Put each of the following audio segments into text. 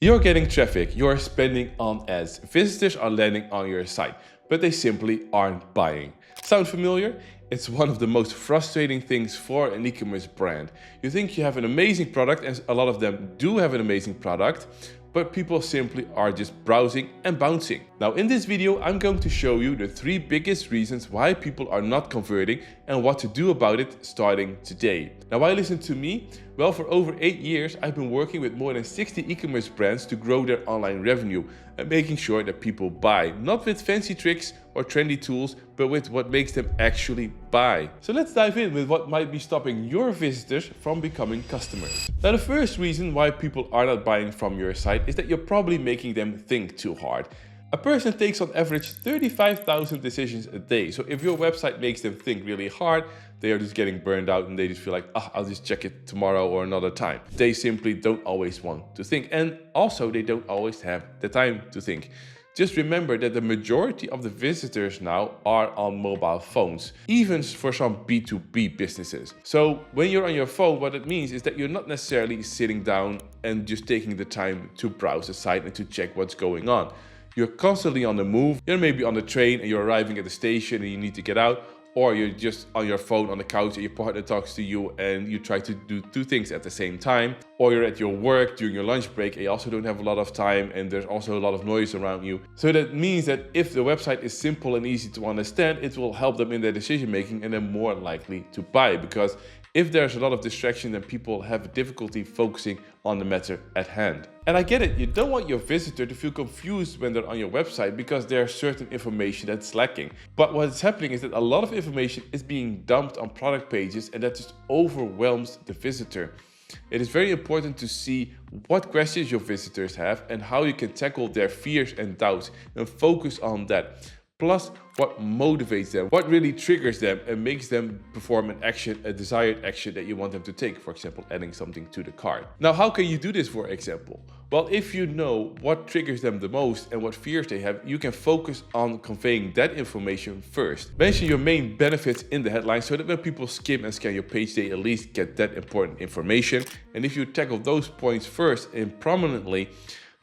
You're getting traffic, you're spending on ads, visitors are landing on your site, but they simply aren't buying. Sound familiar? It's one of the most frustrating things for an e-commerce brand. You think you have an amazing product, and a lot of them do have an amazing product, but people simply are just browsing and bouncing. Now in this video, I'm going to show you the 3 biggest reasons why people are not converting and what to do about it starting today. Now why listen to me? Well, for over 8 years, I've been working with more than 60 e-commerce brands to grow their online revenue and making sure that people buy, not with fancy tricks or trendy tools, but with what makes them actually buy. So let's dive in with what might be stopping your visitors from becoming customers. Now, the first reason why people are not buying from your site is that you're probably making them think too hard. A person takes on average 35,000 decisions a day. So if your website makes them think really hard, they are just getting burned out and they just feel like, I'll just check it tomorrow or another time. They simply don't always want to think. And also they don't always have the time to think. Just remember that the majority of the visitors now are on mobile phones, even for some B2B businesses. So when you're on your phone, what it means is that you're not necessarily sitting down and just taking the time to browse the site and to check what's going on. You're constantly on the move. You're maybe on the train and you're arriving at the station and you need to get out, or you're just on your phone on the couch and your partner talks to you and you try to do 2 things at the same time, or you're at your work during your lunch break and you also don't have a lot of time and there's also a lot of noise around you. So that means that if the website is simple and easy to understand, it will help them in their decision making and they're more likely to buy, because if there's a lot of distraction, then people have difficulty focusing on the matter at hand. And I get it, you don't want your visitor to feel confused when they're on your website because there's certain information that's lacking. But what's happening is that a lot of information is being dumped on product pages and that just overwhelms the visitor. It is very important to see what questions your visitors have and how you can tackle their fears and doubts and focus on that. Plus, what motivates them, what really triggers them and makes them perform an action, a desired action that you want them to take. For example, adding something to the cart. Now, how can you do this, for example? Well, if you know what triggers them the most and what fears they have, you can focus on conveying that information first. Mention your main benefits in the headline so that when people skim and scan your page, they at least get that important information. And if you tackle those points first and prominently,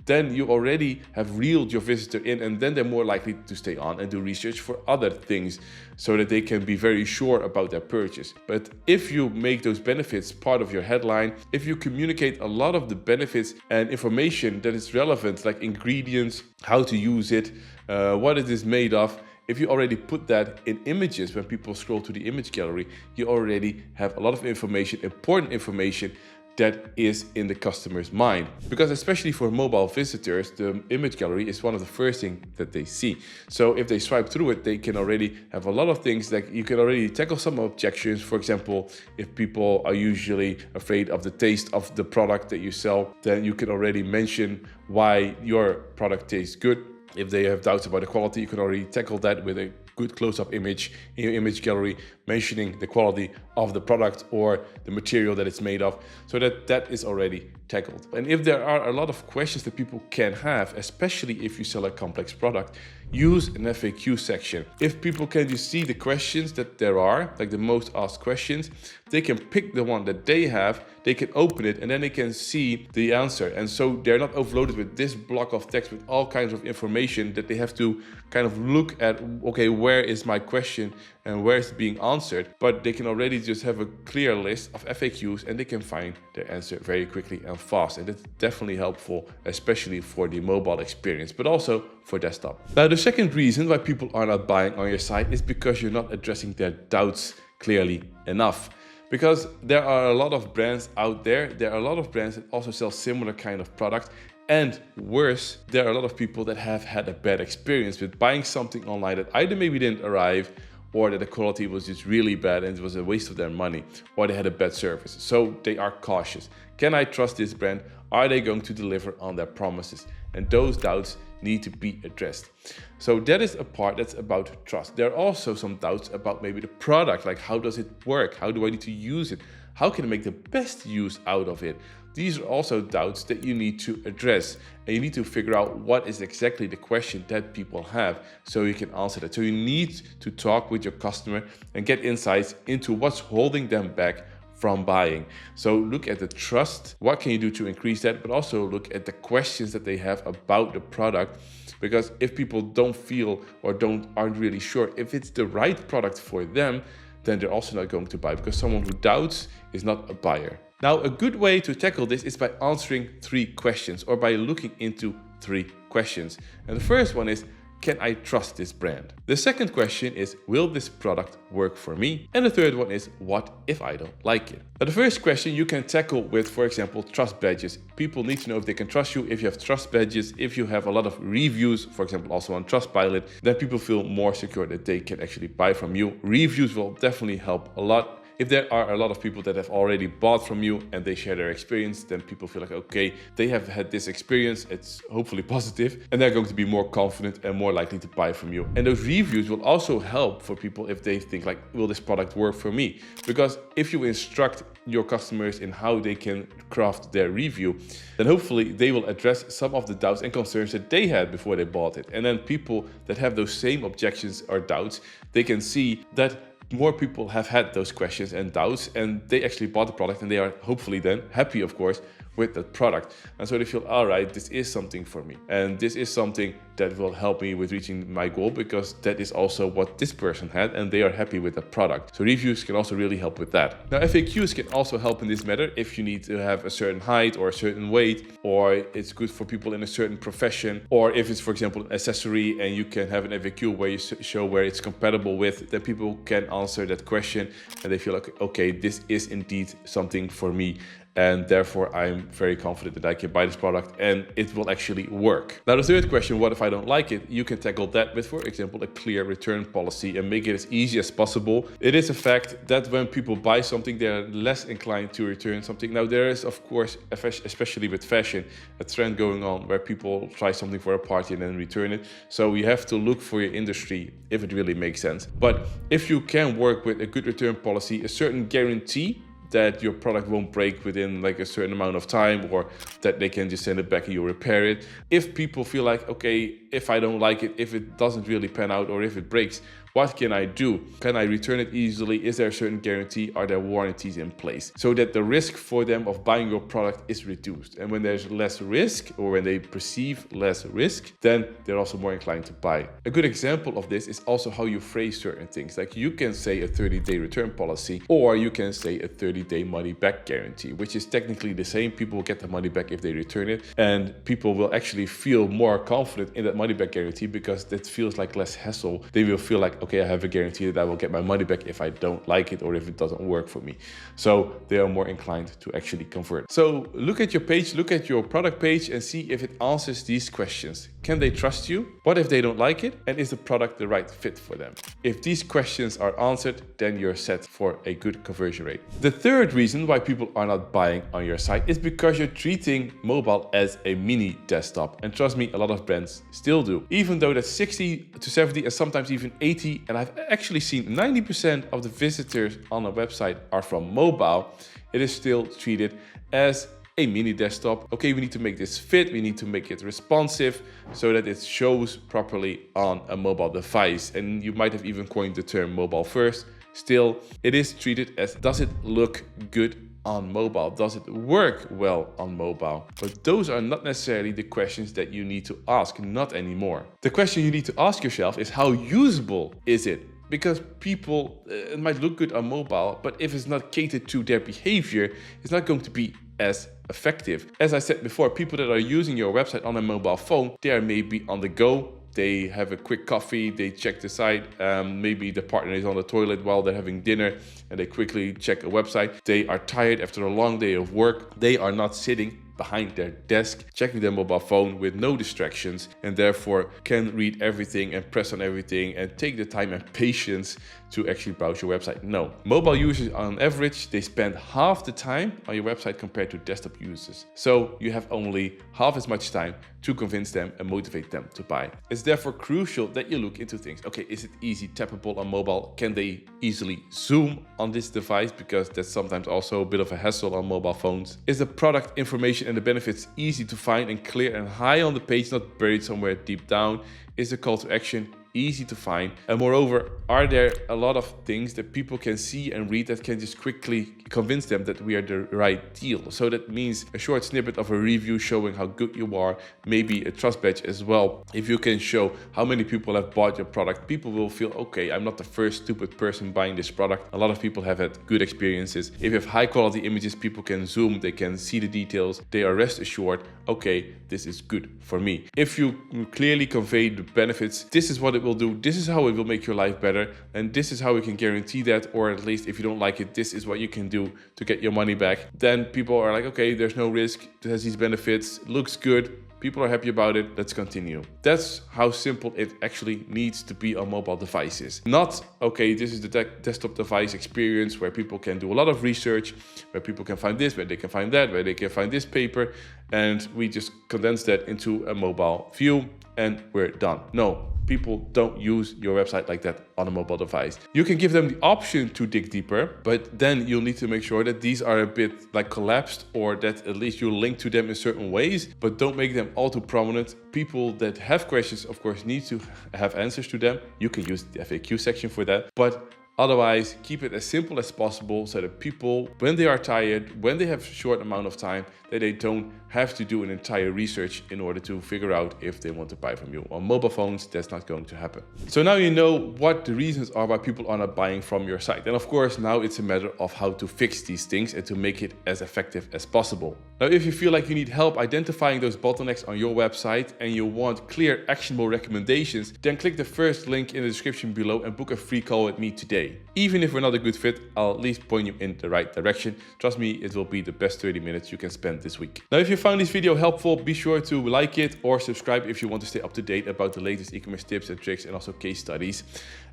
then you already have reeled your visitor in, and then they're more likely to stay on and do research for other things so that they can be very sure about their purchase. But if you make those benefits part of your headline, if you communicate a lot of the benefits and information that is relevant, like ingredients, how to use it, what it is made of, if you already put that in images, when people scroll to the image gallery, you already have a lot of information, important information, that is in the customer's mind. Because especially for mobile visitors, the image gallery is one of the first things that they see. So if they swipe through it, they can already have a lot of things that you can already tackle some objections. For example, if people are usually afraid of the taste of the product that you sell, then you can already mention why your product tastes good. If they have doubts about the quality, you can already tackle that with a good close-up image in your image gallery mentioning the quality of the product or the material that it's made of, so that is already tackled. And if there are a lot of questions that people can have, especially if you sell a complex product, use an FAQ section. If people can just see the questions that there are, like the most asked questions, they can pick the one that they have, they can open it, and then they can see the answer. And so they're not overloaded with this block of text with all kinds of information that they have to kind of look at, okay, where is my question and where is it being answered? But they can already just have a clear list of FAQs and they can find their answer very quickly and fast. And that's definitely helpful, especially for the mobile experience, but also for desktop. Now, the second reason why people are not buying on your site is because you're not addressing their doubts clearly enough. Because there are a lot of brands out there. There are a lot of brands that also sell similar kind of product. And worse, there are a lot of people that have had a bad experience with buying something online that either maybe didn't arrive, or that the quality was just really bad and it was a waste of their money, or they had a bad service. So they are cautious. Can I trust this brand? Are they going to deliver on their promises? And those doubts need to be addressed. So that is a part that's about trust. There are also some doubts about maybe the product, like how does it work? How do I need to use it? How can I make the best use out of it? These are also doubts that you need to address, and you need to figure out what is exactly the question that people have so you can answer that. So you need to talk with your customer and get insights into what's holding them back from buying. So look at the trust. What can you do to increase that? But also look at the questions that they have about the product. Because if people don't feel or aren't really sure if it's the right product for them, then they're also not going to buy, because someone who doubts is not a buyer. Now, a good way to tackle this is by answering 3 questions, or by looking into 3 questions. And the first one is, can I trust this brand? The second question is, will this product work for me? And the third one is, what if I don't like it? Now, the first question you can tackle with, for example, trust badges. People need to know if they can trust you. If you have trust badges, if you have a lot of reviews, for example, also on Trustpilot, then people feel more secure that they can actually buy from you. Reviews will definitely help a lot. If there are a lot of people that have already bought from you and they share their experience, then people feel like, okay, they have had this experience, it's hopefully positive, and they're going to be more confident and more likely to buy from you. And those reviews will also help for people if they think like, will this product work for me? Because if you instruct your customers in how they can craft their review, then hopefully they will address some of the doubts and concerns that they had before they bought it. And then people that have those same objections or doubts, they can see that more people have had those questions and doubts, and they actually bought the product, and they are hopefully then happy, of course, with that product. And so they feel, all right, this is something for me. And this is something that will help me with reaching my goal, because that is also what this person had, and they are happy with the product. So reviews can also really help with that. Now, FAQs can also help in this matter if you need to have a certain height or a certain weight, or it's good for people in a certain profession, or if it's, for example, an accessory and you can have an FAQ where you show where it's compatible with, then people can answer that question and they feel like, okay, this is indeed something for me. And therefore, I'm very confident that I can buy this product and it will actually work. Now, the third question, what if I don't like it? You can tackle that with, for example, a clear return policy and make it as easy as possible. It is a fact that when people buy something, they're less inclined to return something. Now, there is, of course, especially with fashion, a trend going on where people try something for a party and then return it. So you have to look for your industry if it really makes sense. But if you can work with a good return policy, a certain guarantee that your product won't break within like a certain amount of time, or that they can just send it back and you repair it. If people feel like, okay, if I don't like it, if it doesn't really pan out, or if it breaks, what can I do? Can I return it easily? Is there a certain guarantee? Are there warranties in place? So that the risk for them of buying your product is reduced. And when there's less risk, or when they perceive less risk, then they're also more inclined to buy. A good example of this is also how you phrase certain things. Like you can say a 30-day return policy, or you can say a 30-day money back guarantee, which is technically the same. People will get the money back if they return it, and people will actually feel more confident in that money back guarantee because that feels like less hassle. They will feel like, okay, I have a guarantee that I will get my money back if I don't like it or if it doesn't work for me. So they are more inclined to actually convert. So look at your page, look at your product page and see if it answers these questions. Can they trust you? What if they don't like it? And is the product the right fit for them? If these questions are answered, then you're set for a good conversion rate. The third reason why people are not buying on your site is because you're treating mobile as a mini desktop. And trust me, a lot of brands still do. Even though that's 60 to 70 and sometimes even 80, and I've actually seen 90% of the visitors on a website are from mobile, it is still treated as a mini desktop. Okay, we need to make this fit, we need to make it responsive so that it shows properly on a mobile device. And you might have even coined the term mobile first. Still, it is treated as, does it look good on mobile? Does it work well on mobile? But those are not necessarily the questions that you need to ask, not anymore. The question you need to ask yourself is, how usable is it? Because people, it might look good on mobile, but if it's not catered to their behavior, it's not going to be as effective. As I said before, people that are using your website on a mobile phone, they are maybe on the go. They have a quick coffee, they check the site, maybe the partner is on the toilet while they're having dinner and they quickly check a website. They are tired after a long day of work. They are not sitting behind their desk checking their mobile phone with no distractions, and therefore can read everything and press on everything and take the time and patience to actually browse your website. No. Mobile users on average, they spend half the time on your website compared to desktop users. So you have only half as much time to convince them and motivate them to buy. It's therefore crucial that you look into things. Okay, is it easy tappable on mobile? Can they easily zoom on this device? Because that's sometimes also a bit of a hassle on mobile phones. Is the product information and the benefits easy to find and clear and high on the page, not buried somewhere deep down? Is the call to action easy to find? And moreover, are there a lot of things that people can see and read that can just quickly convince them that we are the right deal? So that means a short snippet of a review showing how good you are, maybe a trust badge as well. If you can show how many people have bought your product, people will feel, okay, I'm not the first stupid person buying this product. A lot of people have had good experiences. If you have high quality images, people can zoom, they can see the details, they are rest assured, okay, this is good for me. If you clearly convey the benefits, this is what it will do, this is how it will make your life better, and this is how we can guarantee that, or at least if you don't like it, this is what you can do to get your money back, then people are like, okay, there's no risk, it has these benefits, looks good, people are happy about it, let's continue. That's how simple it actually needs to be on mobile devices. Not, okay, this is the desktop device experience where people can do a lot of research, where people can find this, where they can find that, where they can find this paper, and we just condense that into a mobile view and we're done. No. People don't use your website like that on a mobile device. You can give them the option to dig deeper, but then you'll need to make sure that these are a bit like collapsed, or that at least you link to them in certain ways, but don't make them all too prominent. People that have questions, of course, need to have answers to them. You can use the FAQ section for that, but otherwise, keep it as simple as possible so that people, when they are tired, when they have a short amount of time, that they don't have to do an entire research in order to figure out if they want to buy from you. On mobile phones, that's not going to happen. So now you know what the reasons are why people are not buying from your site. And of course, now it's a matter of how to fix these things and to make it as effective as possible. Now, if you feel like you need help identifying those bottlenecks on your website and you want clear, actionable recommendations, then click the first link in the description below and book a free call with me today. Even if we're not a good fit, I'll at least point you in the right direction. Trust me, it will be the best 30 minutes you can spend this week. Now, if you found this video helpful, be sure to like it or subscribe if you want to stay up to date about the latest e-commerce tips and tricks and also case studies.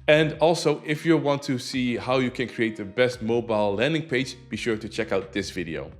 And also, if you want to see how you can create the best mobile landing page, be sure to check out this video.